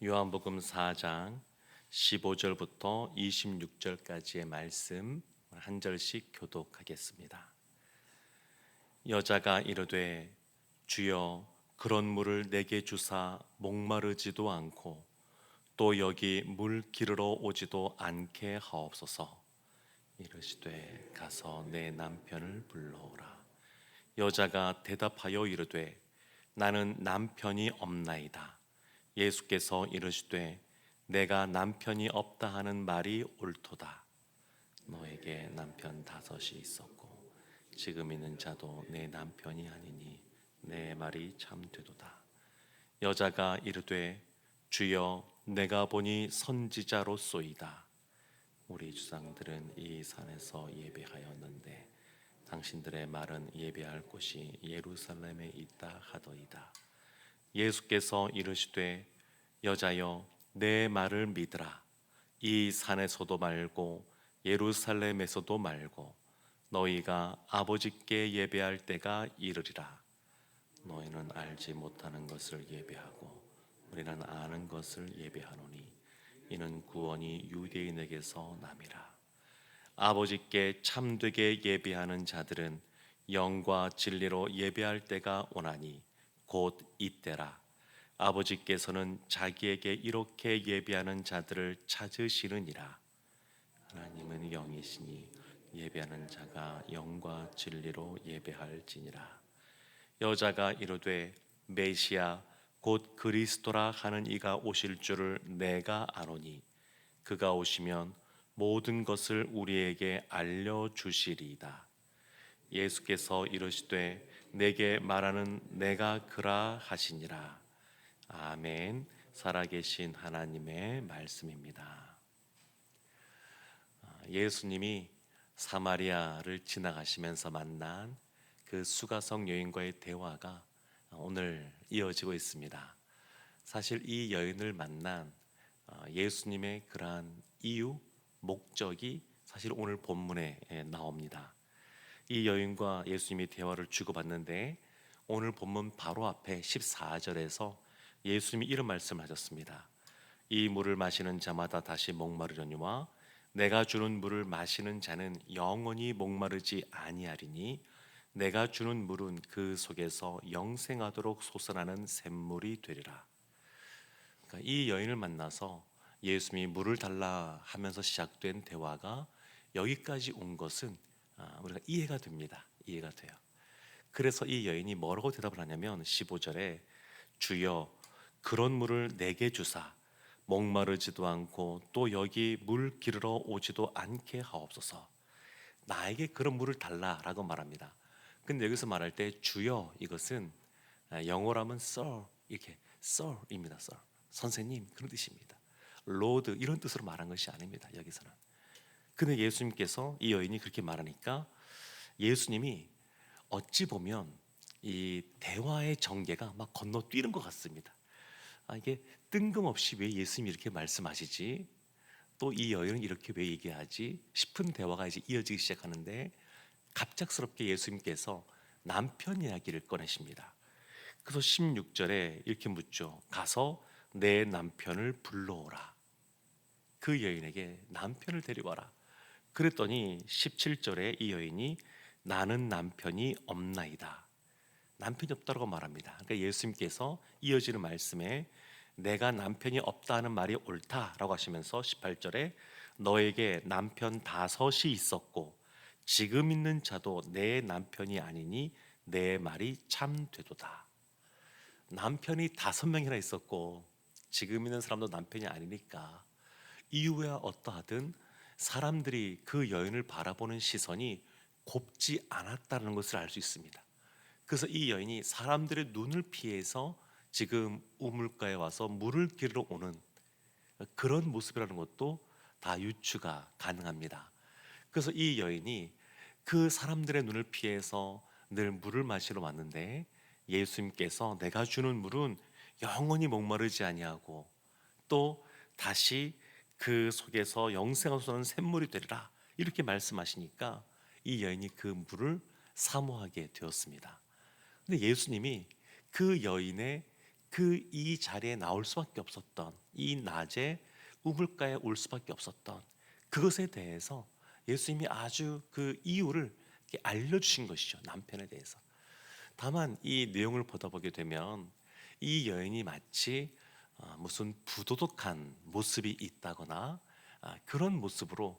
요한복음 4장 15절부터 26절까지의 말씀 한 절씩 교독하겠습니다. 여자가 이르되 주여 그런 물을 내게 주사 목마르지도 않고 또 여기 물 기르러 오지도 않게 하옵소서. 이르시되 가서 내 남편을 불러오라. 여자가 대답하여 이르되 나는 남편이 없나이다. 예수께서 이르시되 내가 남편이 없다 하는 말이 옳도다. 너에게 남편 5이 있었고 지금 있는 자도 내 남편이 아니니 내 말이 참되도다. 여자가 이르되 주여 내가 보니 선지자로소이다. 우리 주상들은 이 산에서 예배하였는데 당신들의 말은 예배할 곳이 예루살렘에 있다 하더이다. 예수께서 이르시되 여자여 내 말을 믿으라. 이 산에서도 말고 예루살렘에서도 말고 너희가 아버지께 예배할 때가 이르리라. 너희는 알지 못하는 것을 예배하고 우리는 아는 것을 예배하노니 이는 구원이 유대인에게서 남이라. 아버지께 참되게 예배하는 자들은 영과 진리로 예배할 때가 오나니 곧 이때라. 아버지께서는 자기에게 이렇게 예배하는 자들을 찾으시느니라. 하나님은 영이시니 예배하는 자가 영과 진리로 예배할지니라. 여자가 이르되 메시아 곧 그리스도라 하는 이가 오실 줄을 내가 아노니 그가 오시면 모든 것을 우리에게 알려주시리이다. 예수께서 이르시되 내게 말하는 내가 그라 하시니라. 아멘. 살아계신 하나님의 말씀입니다. 예수님이 사마리아를 지나가시면서 만난 그 수가성 여인과의 대화가 오늘 이어지고 있습니다. 사실 이 여인을 만난 예수님의 그러한 이유, 목적이 사실 오늘 본문에 나옵니다. 이 여인과 예수님이 대화를 주고받는데 오늘 본문 바로 앞에 14절에서 예수님이 이런 말씀을 하셨습니다. 이 물을 마시는 자마다 다시 목마르려니와 내가 주는 물을 마시는 자는 영원히 목마르지 아니하리니 내가 주는 물은 그 속에서 영생하도록 솟아나는 샘물이 되리라. 그러니까 이 여인을 만나서 예수님이 물을 달라 하면서 시작된 대화가 여기까지 온 것은 우리가 이해가 됩니다. 이해가 돼요. 그래서 이 여인이 뭐라고 대답을 하냐면 15절에 주여 그런 물을 내게 주사 목마르지도 않고 또 여기 물 기르러 오지도 않게 하옵소서. 나에게 그런 물을 달라라고 말합니다. 근데 여기서 말할 때 주여 이것은 영어로 하면 sir 이렇게 sir입니다. sir. 선생님 그런 뜻입니다. 로드 이런 뜻으로 말한 것이 아닙니다. 여기서는. 근데 예수님께서 이 여인이 그렇게 말하니까 예수님이 어찌 보면 이 대화의 전개가 막 건너뛰는 것 같습니다. 이게 뜬금없이 왜 예수님이 이렇게 말씀하시지? 또 이 여인은 이렇게 왜 얘기하지? 싶은 대화가 이제 이어지기 시작하는데 갑작스럽게 예수님께서 남편 이야기를 꺼내십니다. 그래서 16절에 이렇게 묻죠. 가서 내 남편을 불러오라. 그 여인에게 남편을 데려와라. 그랬더니 17절에 이 여인이 나는 남편이 없나이다. 남편이 없다고 말합니다. 그러니까 예수님께서 이어지는 말씀에 내가 남편이 없다는 말이 옳다라고 하시면서 18절에 너에게 남편 5이 있었고 지금 있는 자도 내 남편이 아니니 내 말이 참되도다. 남편이 5명이나 있었고 지금 있는 사람도 남편이 아니니까 이유야 어떠하든 사람들이 그 여인을 바라보는 시선이 곱지 않았다는 것을 알 수 있습니다. 그래서 이 여인이 사람들의 눈을 피해서 지금 우물가에 와서 물을 기르러 오는 그런 모습이라는 것도 다 유추가 가능합니다. 그래서 이 여인이 그 사람들의 눈을 피해서 늘 물을 마시러 왔는데 예수님께서 내가 주는 물은 영원히 목마르지 아니하고 또 다시 그 속에서 영생하고 솟는 샘물이 되리라 이렇게 말씀하시니까 이 여인이 그 물을 사모하게 되었습니다. 근데 예수님이 그 여인의 그 이 자리에 나올 수밖에 없었던, 이 낮에 우물가에 올 수밖에 없었던 그것에 대해서 예수님이 아주 그 이유를 이렇게 알려주신 것이죠. 남편에 대해서. 다만 이 내용을 보다 보게 되면 이 여인이 마치 무슨 부도덕한 모습이 있다거나 그런 모습으로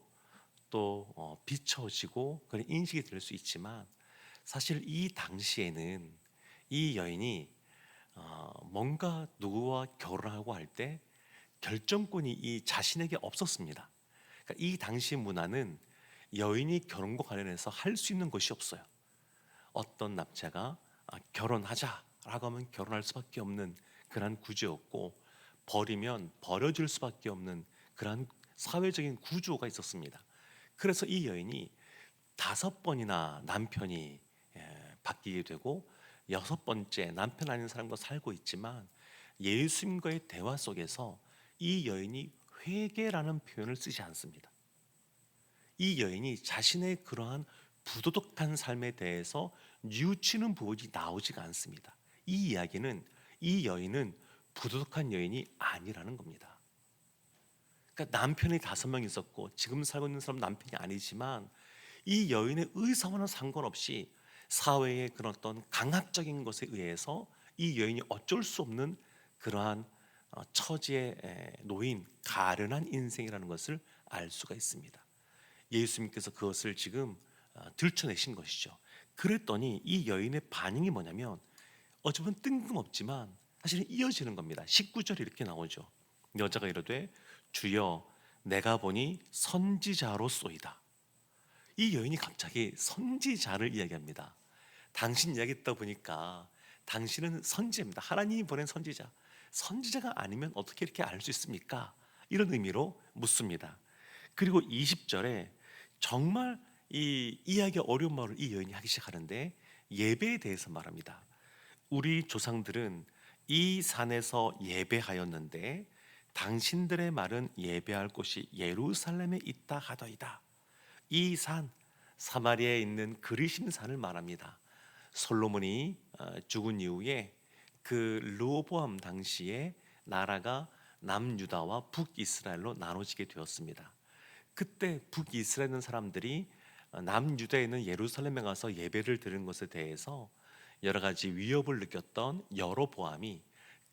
또 비춰지고 그런 인식이 될 수 있지만, 사실 이 당시에는 이 여인이 뭔가 누구와 결혼하고 할 때 결정권이 이 자신에게 없었습니다. 그러니까 이 당시 문화는 여인이 결혼과 관련해서 할 수 있는 것이 없어요. 어떤 남자가 결혼하자라고 하면 결혼할 수밖에 없는 그러한 구조였고, 버리면 버려질 수밖에 없는 그러한 사회적인 구조가 있었습니다. 그래서 이 여인이 5번이나 남편이 바뀌게 되고 6번째 남편 아닌 사람과 살고 있지만, 예수님과의 대화 속에서 이 여인이 회개라는 표현을 쓰지 않습니다. 이 여인이 자신의 그러한 부도덕한 삶에 대해서 뉘우치는 부분이 나오지가 않습니다. 이 이야기는 이 여인은 부도덕한 여인이 아니라는 겁니다. 그러니까 남편이 5명 있었고 지금 살고 있는 사람 남편이 아니지만, 이 여인의 의사와는 상관없이 사회의 그런 어떤 강압적인 것에 의해서 이 여인이 어쩔 수 없는 그러한 처지에 놓인 가련한 인생이라는 것을 알 수가 있습니다. 예수님께서 그것을 지금 들춰내신 것이죠. 그랬더니 이 여인의 반응이 뭐냐면, 어쩌면 뜬금없지만 사실은 이어지는 겁니다. 19절에 이렇게 나오죠. 여자가 이르되 주여 내가 보니 선지자로소이다. 이 여인이 갑자기 선지자를 이야기합니다. 당신 이야기 듣다 보니까 당신은 선지자입니다. 하나님이 보낸 선지자. 선지자가 아니면 어떻게 이렇게 알 수 있습니까? 이런 의미로 묻습니다. 그리고 20절에 정말 이 이야기 어려운 말을 이 여인이 하기 시작하는데, 예배에 대해서 말합니다. 우리 조상들은 이 산에서 예배하였는데 당신들의 말은 예배할 곳이 예루살렘에 있다 하더이다. 이 산, 사마리아에 있는 그리심 산을 말합니다. 솔로몬이 죽은 이후에 그 르호보암 당시에 나라가 남유다와 북이스라엘로 나눠지게 되었습니다. 그때 북이스라엘 있는 사람들이 남유다에 있는 예루살렘에 가서 예배를 드리는 것에 대해서 여러 가지 위협을 느꼈던 여로보암이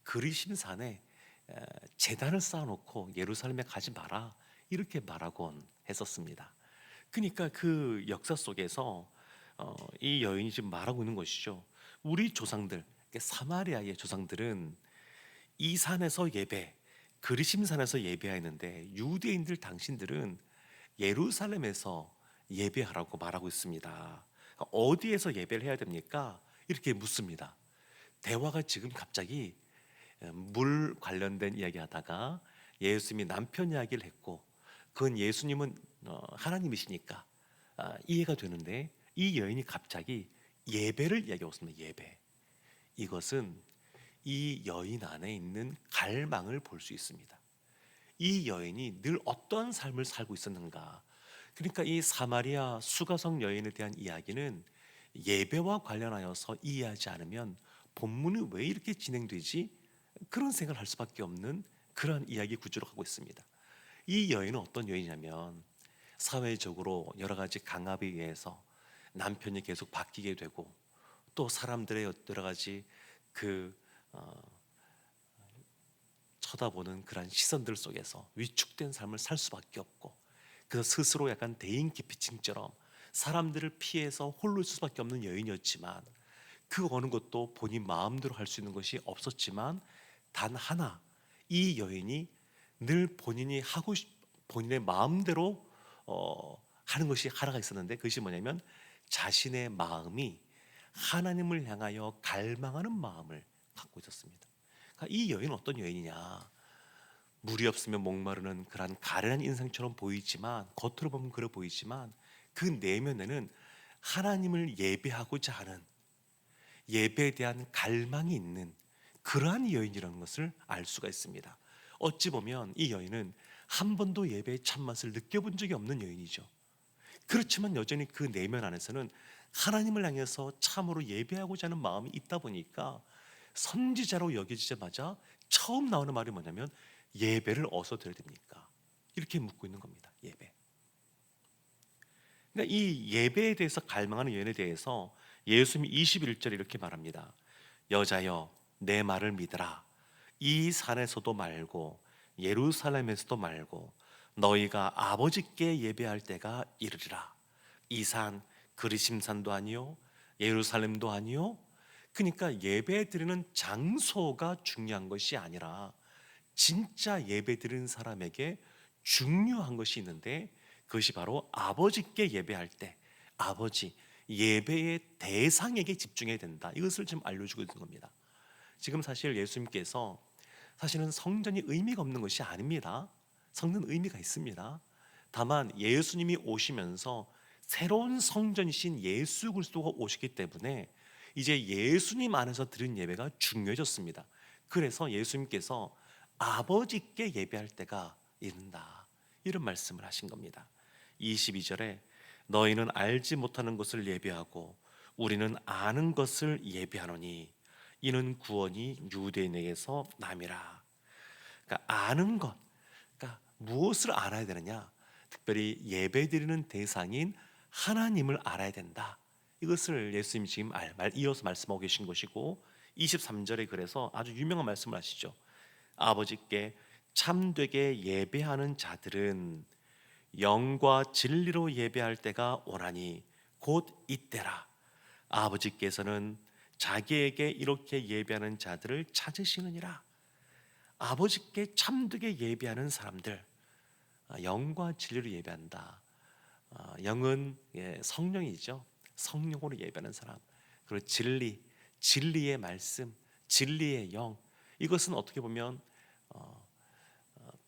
그리심산에 제단을 쌓아놓고 예루살렘에 가지 마라 이렇게 말하곤 했었습니다. 그러니까 그 역사 속에서 이 여인이 지금 말하고 있는 것이죠. 우리 조상들, 사마리아의 조상들은 이 산에서 예배, 그리심산에서 예배하였는데 유대인들 당신들은 예루살렘에서 예배하라고 말하고 있습니다. 어디에서 예배를 해야 됩니까? 이렇게 묻습니다. 대화가 지금 갑자기 물 관련된 이야기하다가 예수님이 남편 이야기를 했고, 그건 예수님은 하나님이시니까 이해가 되는데, 이 여인이 갑자기 예배를 이야기하고 있습니다. 예배. 이것은 이 여인 안에 있는 갈망을 볼 수 있습니다. 이 여인이 늘 어떠한 삶을 살고 있었는가. 그러니까 이 사마리아 수가성 여인에 대한 이야기는 예배와 관련하여서 이해하지 않으면 본문이 왜 이렇게 진행되지? 그런 생각을 할 수밖에 없는 그런 이야기 구조로 가고 있습니다. 이 여인은 어떤 여인이냐면, 사회적으로 여러 가지 강압에 의해서 남편이 계속 바뀌게 되고, 또 사람들의 여러 가지 그 쳐다보는 그런 시선들 속에서 위축된 삶을 살 수밖에 없고, 그래서 스스로 약간 대인 기피증처럼 사람들을 피해서 홀로 있을 수밖에 없는 여인이었지만, 그 어느 것도 본인 마음대로 할 수 있는 것이 없었지만, 단 하나 이 여인이 늘 본인이 본인의 마음대로 하는 것이 하나가 있었는데, 그것이 뭐냐면 자신의 마음이 하나님을 향하여 갈망하는 마음을 갖고 있었습니다. 그러니까 이 여인은 어떤 여인이냐? 물이 없으면 목마르는 그런 가련한 인상처럼 보이지만, 겉으로 보면 그래 보이지만, 그 내면에는 하나님을 예배하고자 하는, 예배에 대한 갈망이 있는 그러한 여인이라는 것을 알 수가 있습니다. 어찌 보면 이 여인은 한 번도 예배의 참맛을 느껴본 적이 없는 여인이죠. 그렇지만 여전히 그 내면 안에서는 하나님을 향해서 참으로 예배하고자 하는 마음이 있다 보니까 선지자로 여겨지자마자 처음 나오는 말이 뭐냐면 예배를 어디서 드려야 됩니까? 이렇게 묻고 있는 겁니다. 예배. 그러니까 이 예배에 대해서 갈망하는 여인에 대해서 예수님이 21절에 이렇게 말합니다. 여자여 내 말을 믿으라. 이 산에서도 말고 예루살렘에서도 말고 너희가 아버지께 예배할 때가 이르리라. 이 산 그리심산도 아니요 예루살렘도 아니요. 그러니까 예배 드리는 장소가 중요한 것이 아니라 진짜 예배 드리는 사람에게 중요한 것이 있는데, 그것이 바로 아버지께 예배할 때 아버지 예배의 대상에게 집중해야 된다. 이것을 지금 알려주고 있는 겁니다. 지금 사실 예수님께서 사실은 성전이 의미가 없는 것이 아닙니다. 성전은 의미가 있습니다. 다만 예수님이 오시면서 새로운 성전이신 예수 그리스도가 오시기 때문에 이제 예수님 안에서 드린 예배가 중요해졌습니다. 그래서 예수님께서 아버지께 예배할 때가 이른다, 이런 말씀을 하신 겁니다. 22절에 너희는 알지 못하는 것을 예배하고 우리는 아는 것을 예배하노니 이는 구원이 유대인에게서 남이라. 그러니까 아는 것, 그러니까 무엇을 알아야 되느냐? 특별히 예배드리는 대상인 하나님을 알아야 된다. 이것을 예수님이 지금 이어서 말씀하고 계신 것이고, 23절에 그래서 아주 유명한 말씀을 하시죠. 아버지께 참되게 예배하는 자들은 영과 진리로 예배할 때가 오나니 곧 이때라. 아버지께서는 자기에게 이렇게 예배하는 자들을 찾으시느니라. 아버지께 참되게 예배하는 사람들, 영과 진리로 예배한다. 영은 성령이죠. 성령으로 예배하는 사람. 그리고 진리, 진리의 말씀, 진리의 영. 이것은 어떻게 보면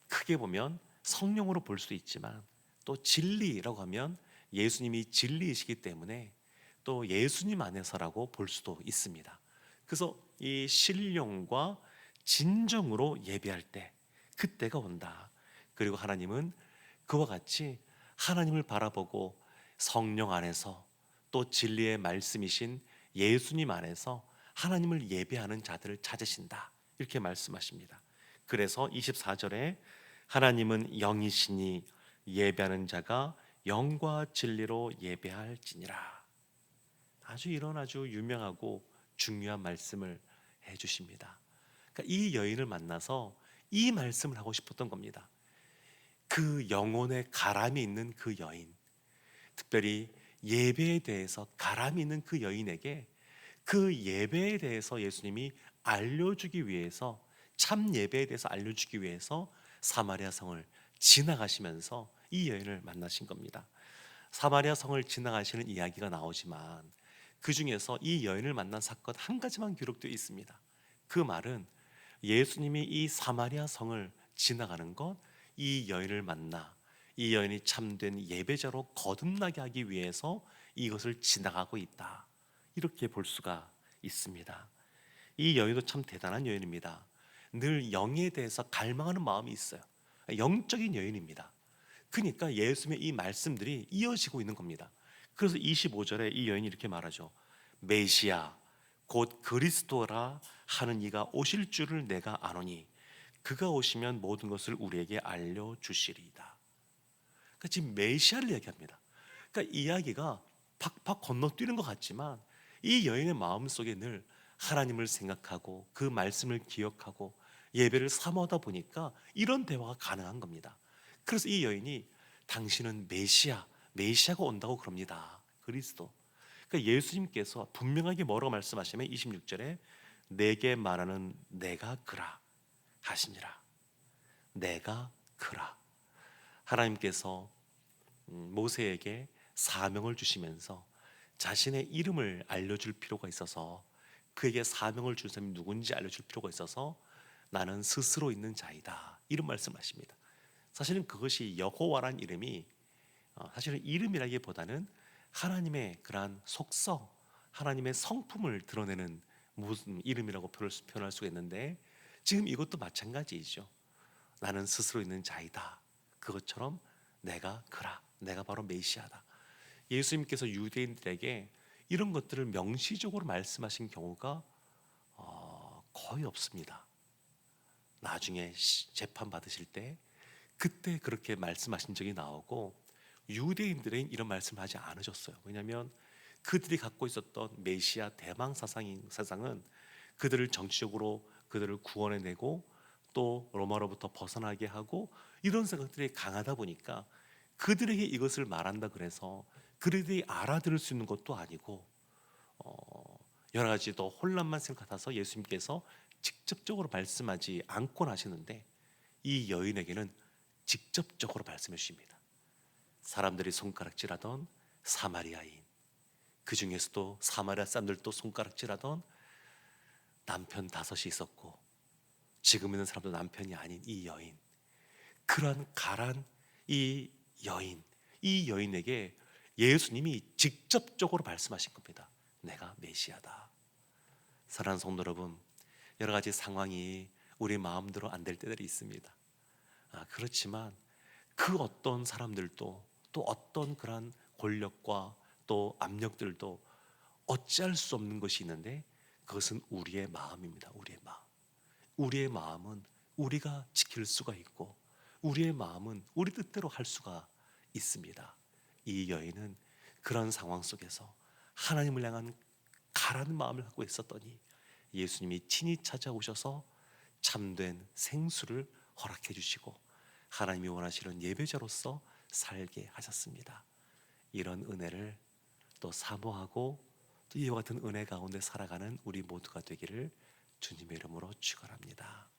크게 보면 성령으로 볼 수 있지만, 또 진리라고 하면 예수님이 진리이시기 때문에 또 예수님 안에서라고 볼 수도 있습니다. 그래서 이 신령과 진정으로 예배할 때 그때가 온다. 그리고 하나님은 그와 같이 하나님을 바라보고 성령 안에서 또 진리의 말씀이신 예수님 안에서 하나님을 예배하는 자들을 찾으신다, 이렇게 말씀하십니다. 그래서 24절에 하나님은 영이시니 예배하는 자가 영과 진리로 예배할지니라. 아주 유명하고 중요한 말씀을 해주십니다. 그러니까 이 여인을 만나서 이 말씀을 하고 싶었던 겁니다. 그 영혼에 가람이 있는 그 여인, 특별히 예배에 대해서 가람이 있는 그 여인에게 그 예배에 대해서 예수님이 알려주기 위해서, 참 예배에 대해서 알려주기 위해서 사마리아 성을 지나가시면서 이 여인을 만나신 겁니다. 사마리아 성을 지나가시는 이야기가 나오지만 그 중에서 이 여인을 만난 사건 한 가지만 기록되어 있습니다. 그 말은 예수님이 이 사마리아 성을 지나가는 것, 이 여인을 만나 이 여인이 참된 예배자로 거듭나게 하기 위해서 이것을 지나가고 있다, 이렇게 볼 수가 있습니다. 이 여인도 참 대단한 여인입니다. 늘 영에 대해서 갈망하는 마음이 있어요. 영적인 여인입니다. 그러니까 예수님의 이 말씀들이 이어지고 있는 겁니다. 그래서 25절에 이 여인이 이렇게 말하죠. 메시아 곧 그리스도라 하는 이가 오실 줄을 내가 아노니 그가 오시면 모든 것을 우리에게 알려주시리이다. 그러니까 지금 메시아를 얘기합니다. 그러니까 이야기가 팍팍 건너뛰는 것 같지만 이 여인의 마음속에 늘 하나님을 생각하고 그 말씀을 기억하고 예배를 사모하다 보니까 이런 대화가 가능한 겁니다. 그래서 이 여인이 당신은 메시아가 온다고 그럽니다. 그리스도. 그러니까 예수님께서 분명하게 뭐라고 말씀하시면 26절에 내게 말하는 내가 그라 하시니라. 내가 그라. 하나님께서 모세에게 사명을 주시면서 자신의 이름을 알려줄 필요가 있어서, 그에게 사명을 준 사람이 누군지 알려줄 필요가 있어서 나는 스스로 있는 자이다, 이런 말씀하십니다. 사실은 그것이 여호와란 이름이 사실은 이름이라기보다는 하나님의 그러한 속성, 하나님의 성품을 드러내는 무슨 이름이라고 표현할 수가 있는데, 지금 이것도 마찬가지이죠. 나는 스스로 있는 자이다. 그것처럼 내가 그라, 내가 바로 메시아다. 예수님께서 유대인들에게 이런 것들을 명시적으로 말씀하신 경우가 거의 없습니다. 나중에 재판 받으실 때 그때 그렇게 말씀하신 적이 나오고, 유대인들은 이런 말씀을 하지 않으셨어요. 왜냐하면 그들이 갖고 있었던 메시아 대망 사상은 그들을 정치적으로 그들을 구원해내고 또 로마로부터 벗어나게 하고, 이런 생각들이 강하다 보니까 그들에게 이것을 말한다 그래서 그들이 알아들을 수 있는 것도 아니고, 여러 가지 더 혼란만 생각하서 예수님께서 직접적으로 말씀하지 않곤 하시는데, 이 여인에게는 직접적으로 말씀해 주십니다. 사람들이 손가락질하던 사마리아인, 그 중에서도 사마리아 사람들도 손가락질하던 남편 5이 있었고, 지금 있는 사람도 남편이 아닌 이 여인, 그러한 가란 이 이 여인에게 예수님이 직접적으로 말씀하신 겁니다. 내가 메시아다. 사랑하는 성도 여러분, 여러 가지 상황이 우리 마음대로 안 될 때들이 있습니다. 그렇지만 그 어떤 사람들도, 또 어떤 그런 권력과 또 압력들도 어찌할 수 없는 것이 있는데, 그것은 우리의 마음입니다. 우리의 마음은 우리가 지킬 수가 있고, 우리의 마음은 우리 뜻대로 할 수가 있습니다. 이 여인은 그런 상황 속에서 하나님을 향한 가라는 마음을 갖고 있었더니 예수님이 친히 찾아오셔서 참된 생수를 허락해 주시고 하나님이 원하시는 예배자로서 살게 하셨습니다. 이런 은혜를 또 사모하고 또 이와 같은 은혜 가운데 살아가는 우리 모두가 되기를 주님의 이름으로 축원합니다.